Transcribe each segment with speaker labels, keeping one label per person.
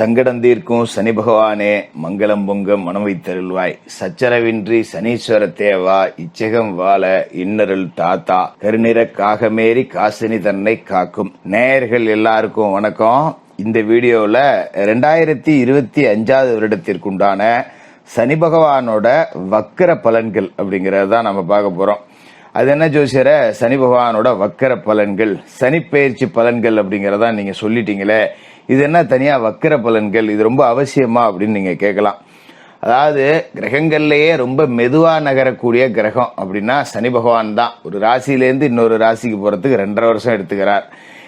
Speaker 1: சங்கடம் தீர்க்கும் சனி பகவானே, மங்களம் பொங்க மனம் வைத்தருள்வாய். சச்சரவின்றி சனீஸ்வர தேவா, இச்சகம் வாழ இன்னருள் தாத்தா, கருநிற காகமேறி காசினி தன்னை காக்கும். நேயர்கள் எல்லாருக்கும் வணக்கம். இந்த வீடியோல 2025 வருடத்திற்குண்டான சனி பகவானோட வக்கர பலன்கள் அப்படிங்கறதான் நம்ம பார்க்க போறோம். அது என்ன ஜோசியர, சனி பகவானோட வக்கர பலன்கள், சனி பயிற்சி பலன்கள் அப்படிங்கறதா நீங்க சொல்லிட்டீங்களே, இது என்ன தனியா வக்கர பலன்கள், இது ரொம்ப அவசியமா அப்படின்னு நீங்க கேட்கலாம். அதாவது கிரகங்கள்லயே ரொம்ப மெதுவா நகரக்கூடிய கிரகம் அப்படின்னா சனி பகவான் தான். ஒரு ராசியிலேருந்து இன்னொரு ராசிக்கு போறதுக்கு 2.5 வருஷம் எடுத்துக்கிறார்.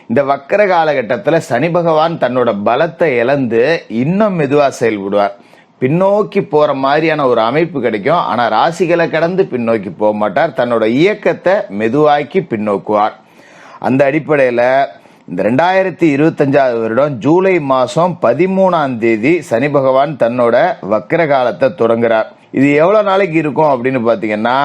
Speaker 1: இந்த வக்கர காலகட்டத்துல சனி பகவான் தன்னோட பலத்தை இழந்து இன்னும் மெதுவா செயல்படுவார். பின்னோக்கி போற மாதிரியான ஒரு அமைப்பு கிடைக்கும். ஆனா ராசிகளை கடந்து பின்னோக்கி போக மாட்டார். தன்னோட இயக்கத்தை மெதுவாக்கி பின்னோக்குவார். அந்த அடிப்படையில இந்த 2025 வருடம் ஜூலை மாசம் 13ஆம் தேதி சனி பகவான் தன்னோட வக்கர காலத்தை தொடங்குறார். இது எவ்வளவு நாளைக்கு இருக்கும் அப்படின்னு பாத்தீங்கன்னா,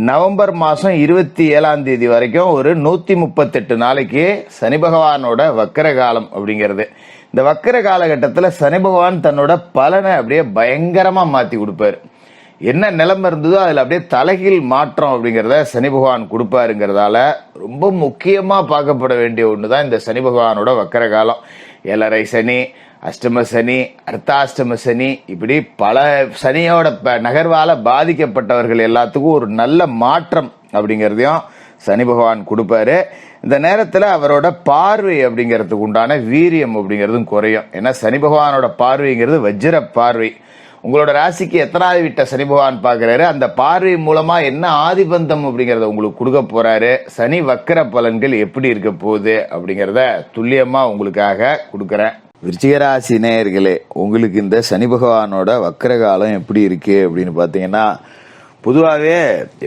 Speaker 1: நவம்பர் மாசம் 27ஆம் தேதி வரைக்கும் ஒரு 138 நாளைக்கு சனி பகவானோட வக்கர காலம் அப்படிங்கிறது. இந்த வக்கர காலகட்டத்தில் சனி பகவான் தன்னோட பலனை அப்படியே பயங்கரமா மாத்தி கொடுப்பாரு. என்ன நிலைமை இருந்ததோ அதுல அப்படியே தலைகீழ் மாற்றம் அப்படிங்கறத சனி பகவான் கொடுப்பாருங்கிறதால ரொம்ப முக்கியமா பார்க்கப்பட வேண்டிய ஒண்ணுதான் இந்த சனி பகவானோட வக்கர காலம். 7.5 சனி, அஷ்டம சனி, அர்த்தாஷ்டம சனி, இப்படி பல சனியோட நகர்வால பாதிக்கப்பட்டவர்கள் எல்லாத்துக்கும் ஒரு நல்ல மாற்றம் அப்படிங்கறதையும் சனி பகவான் கொடுப்பாரு. இந்த நேரத்துல அவரோட பார்வை அப்படிங்கிறதுக்கு உண்டான வீரியம் அப்படிங்கிறதும் குறையும். ஏன்னா சனி பகவானோட பார்வைங்கிறது வஜ்ர பார்வை. உங்களோட ராசிக்கு எத்தனாவது வீட்டை சனி பகவான் பாக்குறாரு, அந்த பார்வை மூலமா என்ன ஆதிபந்தம் அப்படிங்கறத உங்களுக்கு கொடுக்க போறாரு, சனி வக்கர பலன்கள் எப்படி இருக்க போகுது அப்படிங்கறத துல்லியமா உங்களுக்காக கொடுக்கறேன். விருச்சிகராசி நேயர்களே, உங்களுக்கு இந்த சனி பகவானோட வக்கர காலம் எப்படி இருக்கு அப்படின்னு பாத்தீங்கன்னா, பொதுவாகவே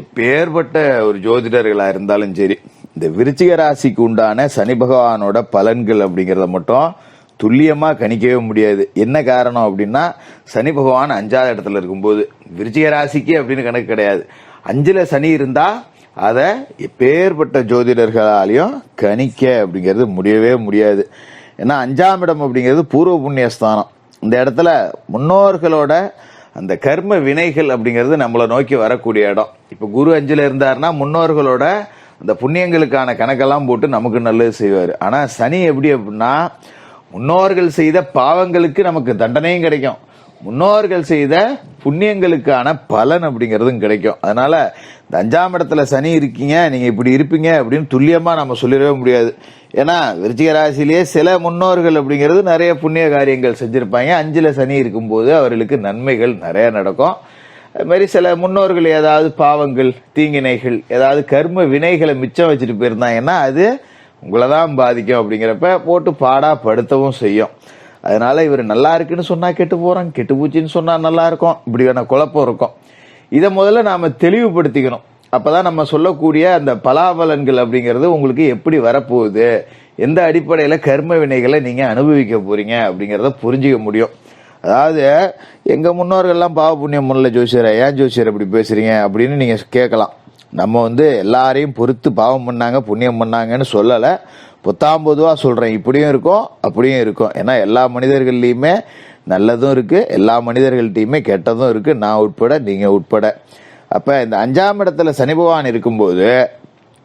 Speaker 1: எப்பேற்பட்ட ஒரு ஜோதிடர்களா இருந்தாலும் சரி, இந்த விருச்சிக ராசிக்கு உண்டான சனி பகவானோட பலன்கள் அப்படிங்கறத மட்டும் துல்லியமா கணிக்கவே முடியாது. என்ன காரணம் அப்படின்னா, சனி பகவான் 5ஆவது இடத்துல இருக்கும்போது விருச்சிக ராசிக்கு அப்படின்னு கணக்கு கிடையாது. 5ல சனி இருந்தா அதை எப்பேற்பட்ட ஜோதிடர்களாலையும் கணிக்க அப்படிங்கிறது முடியவே முடியாது. ஏன்னா 5ஆம் இடம் அப்படிங்கிறது பூர்வ புண்ணியஸ்தானம். இந்த இடத்துல முன்னோர்களோட அந்த கர்ம வினைகள் அப்படிங்கிறது நம்மளை நோக்கி வரக்கூடிய இடம். இப்ப குரு 5ல இருந்தாருன்னா முன்னோர்களோட அந்த புண்ணியங்களுக்கான கணக்கெல்லாம் போட்டு நமக்கு நல்லது செய்வாரு. ஆனா சனி எப்படி அப்படின்னா, முன்னோர்கள் செய்த பாவங்களுக்கு நமக்கு தண்டனையும் கிடைக்கும், முன்னோர்கள் செய்த புண்ணியங்களுக்கான பலன் அப்படிங்கறதும் கிடைக்கும். அதனால இந்த 5ஆம் இடத்துல சனி இருக்கீங்க, நீங்க இப்படி இருப்பீங்க அப்படின்னு துல்லியமா நம்ம சொல்லிடவே முடியாது. ஏன்னா விருச்சிக ராசிலேயே சில முன்னோர்கள் அப்படிங்கிறது நிறைய புண்ணிய காரியங்கள் செஞ்சிருப்பாங்க. 5ல சனி இருக்கும்போது அவர்களுக்கு நன்மைகள் நிறைய நடக்கும். அது மாதிரி சில முன்னோர்கள் ஏதாவது பாவங்கள், தீங்கினைகள், ஏதாவது கர்ம வினைகளை மிச்சம் வச்சுட்டு போயிருந்தாங்கன்னா அது உங்களை தான் பாதிக்கும். அப்படிங்கிறப்ப போட்டு பாடா படுத்தவும் செய்யும். அதனால இவர் நல்லா இருக்குன்னு சொன்னா கெட்டு போறாங்க, கெட்டு பூச்சின்னு சொன்னா நல்லா இருக்கும், இப்படியான குழப்பம் இருக்கும். இதை முதல்ல நாம தெளிவுபடுத்திக்கணும். அப்பதான் நம்ம சொல்லக்கூடிய அந்த பலாபலன்கள் அப்படிங்கிறது உங்களுக்கு எப்படி வரப்போகுது, எந்த அடிப்படையில கர்ம வினைகளை நீங்க அனுபவிக்க போறீங்க அப்படிங்கறத புரிஞ்சுக்க முடியும். அதாவது எங்க முன்னோர்கள்லாம் பாவ புண்ணியம் முன்னில ஜோசியர், ஏன் ஜோசியர் இப்படி பேசுறீங்க அப்படின்னு நீங்க கேட்கலாம். நம்ம எல்லாரையும் பொறுத்து பாவம் பண்ணாங்க புண்ணியம் பண்ணாங்கன்னு சொல்லல, பொத்தாம்பதுவா சொல்றேன். இப்படியும் இருக்கும் அப்படியும் இருக்கும். ஏன்னா எல்லா மனிதர்கள்லயுமே நல்லதும் இருக்கு, எல்லா மனிதர்கள்ட்டையுமே கெட்டதும் இருக்கு, நான் உட்பட நீங்க உட்பட. அப்ப இந்த 5ஆம் இடத்துல சனி பகவான் இருக்கும்போது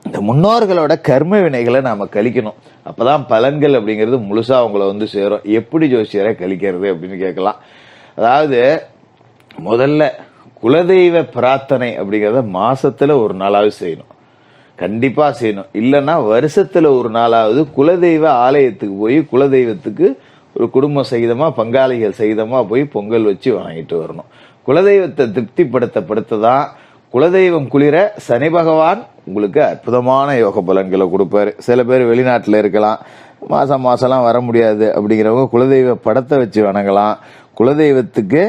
Speaker 1: இந்த முன்னோர்களோட கர்ம வினைகளை நாம கழிக்கணும். அப்பதான் பலன்கள் அப்படிங்கிறது முழுசா அவங்கள சேரும். எப்படி ஜோசியரை கழிக்கிறது அப்படின்னு கேட்கலாம். அதாவது முதல்ல குலதெய்வ பிரார்த்தனை அப்படிங்கறத மாசத்துல ஒரு நாளாவது செய்யணும், கண்டிப்பா செய்யணும். இல்லைன்னா வருஷத்துல ஒரு நாளாவது குலதெய்வ ஆலயத்துக்கு போய் குலதெய்வத்துக்கு ஒரு குடும்ப சகிதமா பங்காளிகள் சகிதமா போய் பொங்கல் வச்சு வாங்கிட்டு வரணும். குலதெய்வத்தை திருப்திப்படுத்ததான் குலதெய்வம் குளிர சனி பகவான் உங்களுக்கு அற்புதமான யோக பலன்களை கொடுப்பாரு. சில பேர் வெளிநாட்டுல இருக்கலாம், மாசம்லாம் வர முடியாது அப்படிங்கிறவங்க குலதெய்வ படத்தை வச்சு வணங்கலாம். குலதெய்வத்துக்கு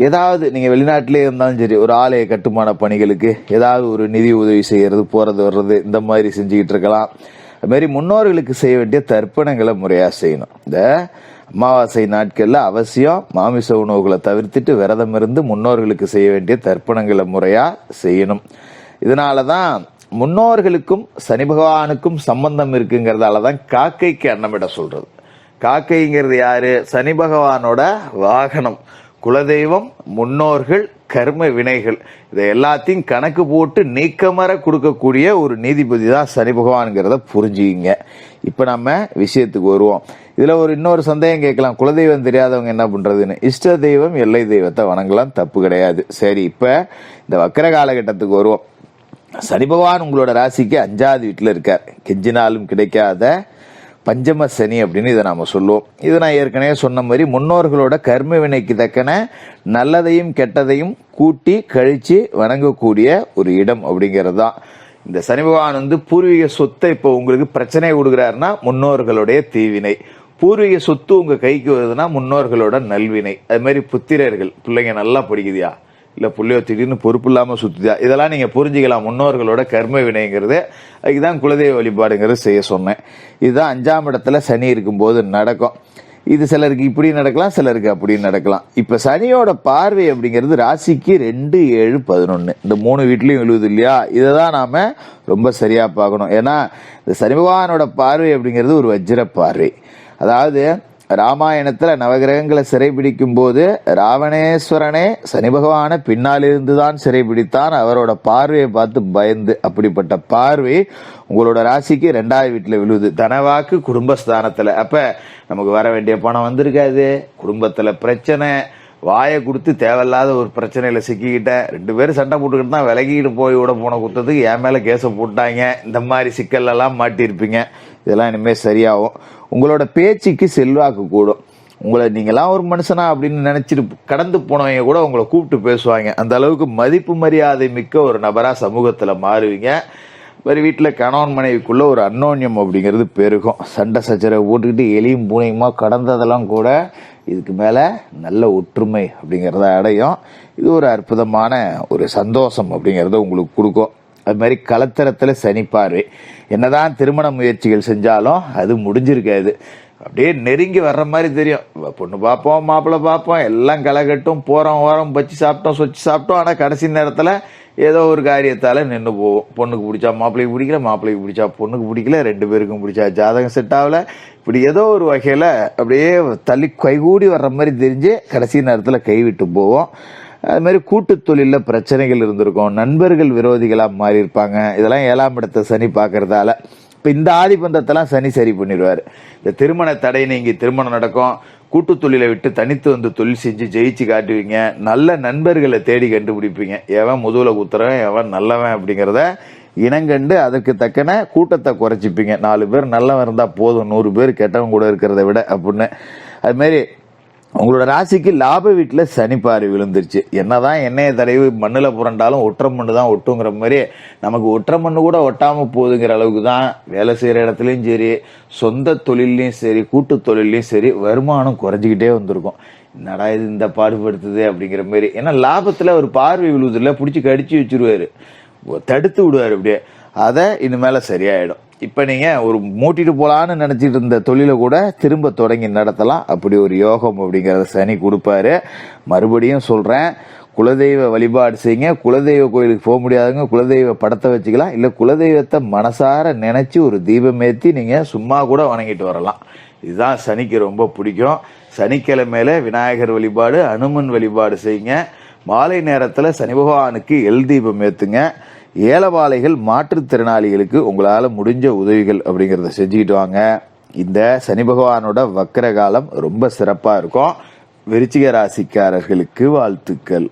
Speaker 1: ஏதாவது நீங்க வெளிநாட்டிலே இருந்தாலும் சரி, ஒரு ஆலய கட்டுமான பணிகளுக்கு ஏதாவது ஒரு நிதி உதவி செய்யறது, போறது வர்றது, இந்த மாதிரி செஞ்சுக்கிட்டு இருக்கலாம். அது மாதிரி முன்னோர்களுக்கு செய்ய வேண்டிய தர்ப்பணங்களை முறையா செய்யணும். இந்த அமாவாசை நாட்கள்ல அவசியம் மாமிச உணவுகளை தவிர்த்துட்டு விரதம் இருந்து முன்னோர்களுக்கு செய்ய வேண்டிய தர்ப்பணங்களை முறையா செய்யணும். இதனாலதான் முன்னோர்களுக்கும் சனி பகவானுக்கும் சம்பந்தம் இருக்குங்கிறதாலதான் காக்கைக்கு அன்னமிட சொல்றது. காக்கைங்கிறது யாரு? சனி பகவானோட வாகனம், குலதெய்வம், முன்னோர்கள், கர்ம வினைகள், இதை எல்லாத்தையும் கணக்கு போட்டு நீக்கமர கொடுக்கக்கூடிய ஒரு நீதிபதி தான் சனி பகவான்ங்கிறத புரிஞ்சுக்கிங்க. இப்ப நம்ம விஷயத்துக்கு வருவோம். இதுல இன்னொரு சந்தேகம் கேட்கலாம், குலதெய்வம் தெரியாதவங்க என்ன பண்றதுன்னு. இஷ்ட தெய்வம், எல்லை தெய்வத்தை வணங்கலாம், தப்பு கிடையாது. சரி, இப்ப இந்த வக்கர காலகட்டத்துக்கு வருவோம். சனி பகவான் உங்களோட ராசிக்கு 5வது வீட்டுல இருக்கார். கெஞ்சினாலும் கிடைக்காத பஞ்சம சனி அப்படின்னு இதை நாம சொல்லுவோம். இது நான் ஏற்கனவே சொன்ன மாதிரி முன்னோர்களோட கர்ம வினைக்கு தக்கன நல்லதையும் கெட்டதையும் கூட்டி கழிச்சு வணங்கக்கூடிய ஒரு இடம் அப்படிங்கிறது தான். இந்த சனி பகவான் பூர்வீக சொத்தை இப்போ உங்களுக்கு பிரச்சனை கொடுக்குறாருன்னா முன்னோர்களுடைய தீவினை, பூர்வீக சொத்து உங்க கைக்கு வருதுன்னா முன்னோர்களோட நல்வினை. அது மாதிரி புத்திரர்கள், பிள்ளைங்க நல்லா படிக்குதியா, இல்ல புள்ளையோ திடீர்னு பொறுப்பு இல்லாம சுத்துதா, இதெல்லாம் நீங்க புரிஞ்சுக்கலாம். முன்னோர்களோட கர்ம வினைங்கிறது, அதுக்குதான் குலதெய்வ வழிபாடுங்கிறது செய்ய சொன்னேன். இதுதான் 5ஆம் இடத்துல சனி இருக்கும்போது நடக்கும். இது சிலருக்கு இப்படி நடக்கலாம், சிலருக்கு அப்படி நடக்கலாம். இப்ப சனியோட பார்வை அப்படிங்கிறது ராசிக்கு 2, 7, 11 இந்த 3 வீட்லயும் விழுவுது இல்லையா? இதைதான் நாம ரொம்ப சரியா பார்க்கணும். ஏன்னா இந்த சனி பகவானோட பார்வை அப்படிங்கிறது ஒரு வஜ்ர பார்வை. அதாவது ராமாயணத்துல நவகிரகங்களை சிறைபிடிக்கும் போது ராவணேஸ்வரனே சனி பகவான பின்னாலிருந்து தான் சிறைபிடித்தான், அவரோட பார்வையை பார்த்து பயந்து. அப்படிப்பட்ட பார்வை உங்களோட ராசிக்கு 2வது வீட்டுல விழுது, தனவாக்கு குடும்பஸ்தானத்துல. அப்ப நமக்கு வர வேண்டிய பணம் வந்திருக்காது, குடும்பத்துல பிரச்சனை, வாயை கொடுத்து தேவையில்லாத ஒரு பிரச்சனையில சிக்கிக்கிட்டேன், 2 பேரும் சண்டை போட்டுக்கிட்டு தான் விலகிட்டு போய் விட போன குத்தத்துக்கு என் மேல கேஸ போட்டாங்க, இந்த மாதிரி சிக்கல் எல்லாம் மாட்டிருப்பீங்க. இதெல்லாம் இனிமே சரியாகும். உங்களோட பேச்சுக்கு செல்வாக்கு கூடும். உங்களை நீங்களாம் ஒரு மனுஷனா அப்படின்னு நினைச்சிட்டு கடந்து போனவங்க கூட உங்களை கூப்பிட்டு பேசுவாங்க. அந்த அளவுக்கு மதிப்பு மரியாதை மிக்க ஒரு நபரா சமூகத்துல மாறுவீங்க. மாதிரி வீட்டில் கணவன் மனைவிக்குள்ள ஒரு அன்னோன்யம் அப்படிங்கிறது பெருகும். சண்டை சச்சரவை போட்டுக்கிட்டு எலியும் பூனையுமா கடந்ததெல்லாம் கூட இதுக்கு மேலே நல்ல ஒற்றுமை அப்படிங்கிறத அடையும். இது ஒரு அற்புதமான ஒரு சந்தோஷம் அப்படிங்கிறத உங்களுக்கு கொடுக்கும். அது மாதிரி கலத்தரத்தில் சனி பார்வை, என்னதான் திருமண முயற்சிகள் செஞ்சாலும் அது முடிஞ்சிருக்காது. அப்படியே நெருங்கி வர்ற மாதிரி தெரியும். பொண்ணு பார்ப்போம், மாப்பிள்ளை பார்ப்போம், எல்லாம் களைகட்டும், போகிறோம் ஓரம் வச்சு சாப்பிட்டோம், சொச்சு சாப்பிட்டோம். ஆனால் கடைசி நேரத்தில் ஏதோ ஒரு காரியத்தால் நின்று போவோம். பொண்ணுக்கு பிடிச்சா மாப்பிள்ளைக்கு பிடிக்கல, மாப்பிள்ளைக்கு பிடிச்சா பொண்ணுக்கு பிடிக்கல, 2 பேருக்கும் பிடிச்சா ஜாதகம் செட் ஆகல. இப்படி ஏதோ ஒரு வகையில் அப்படியே தள்ளி கைகூடி வர்ற மாதிரி தெரிஞ்சு கடைசி நேரத்தில் கைவிட்டு போவோம். அது மாதிரி கூட்டு தொழிலில் பிரச்சனைகள் இருந்திருக்கும், நண்பர்கள் விரோதிகளாக மாறி இருப்பாங்க. இதெல்லாம் 7ஆம் இடத்தை சனி பார்க்கறதால இப்போ இந்த ஆதிபந்தத்தெல்லாம் சனி சரி பண்ணிடுவார். இந்த திருமண தடை நீங்கி திருமணம் நடக்கும். கூட்டு தொழிலை விட்டு தனித்து தொழில் செஞ்சு ஜெயிச்சு காட்டுவீங்க. நல்ல நண்பர்களை தேடி கண்டுபிடிப்பீங்க. எவன் முதுகுல குத்துறவன், எவன் நல்லவன் அப்படிங்கிறத இனங்கண்டு அதற்கு தக்கன கூட்டத்தை குறைச்சிப்பீங்க. 4 பேர் நல்லவன் இருந்தா போதும், 100 பேர் கெட்டவன் கூட இருக்கிறத விட அப்படின்னு. அது மாதிரி உங்களோட ராசிக்கு லாப வீட்டுல சனி பார்வை விழுந்துருச்சு. என்னதான் எண்ணெயை தடவி மண்ணுல புரண்டாலும் ஒற்றை மண்ணு தான் ஒட்டுங்கிற மாதிரி நமக்கு ஒற்றை மண்ணு கூட ஒட்டாம போகுதுங்கிற அளவுக்கு தான் வேலை செய்யற இடத்துலயும் சரி, சொந்த தொழிலையும் சரி, கூட்டு தொழிலையும் சரி வருமானம் குறைஞ்சிக்கிட்டே வந்திருக்கும். என்னடா இது இந்த பாடுபடுத்துது அப்படிங்கிற மாதிரி. ஏன்னா லாபத்துல ஒரு பார்வை விழுவதில்ல, பிடிச்சி கடிச்சு வச்சிருவாரு, தடுத்து விடுவாரு. அப்படியே அதை இனிமேல சரியாயிடும். இப்ப நீங்க ஒரு மூட்டிட்டு போலான்னு நினைச்சிட்டு இருந்த தொழிலை கூட திரும்ப தொடங்கி நடத்தலாம். அப்படி ஒரு யோகம் அப்படிங்கறத சனி கொடுப்பாரு. மறுபடியும் சொல்றேன், குலதெய்வ வழிபாடு செய்யுங்க. குலதெய்வ கோயிலுக்கு போக முடியாதுங்க, குலதெய்வ படத்தை வச்சுக்கலாம். இல்ல குலதெய்வத்தை மனசார நினைச்சு ஒரு தீபம் ஏற்றி நீங்க சும்மா கூட வணங்கிட்டு வரலாம். இதுதான் சனிக்கு ரொம்ப பிடிக்கும். சனிக்கிழமையில விநாயகர் வழிபாடு, அனுமன் வழிபாடு செய்யுங்க. மாலை நேரத்துல சனி பகவானுக்கு எல் தீபம் ஏத்துங்க. ஏலவாளைகள், மாற்றுத்திறனாளிகளுக்கு உங்களால முடிஞ்ச உதவிகள் அப்படிங்கறத செஞ்சுக்கிட்டு வாங்க. இந்த சனி பகவானோட வக்கர காலம் ரொம்ப சிறப்பா இருக்கும். விருச்சிக ராசிக்காரர்களுக்கு வாழ்த்துக்கள்.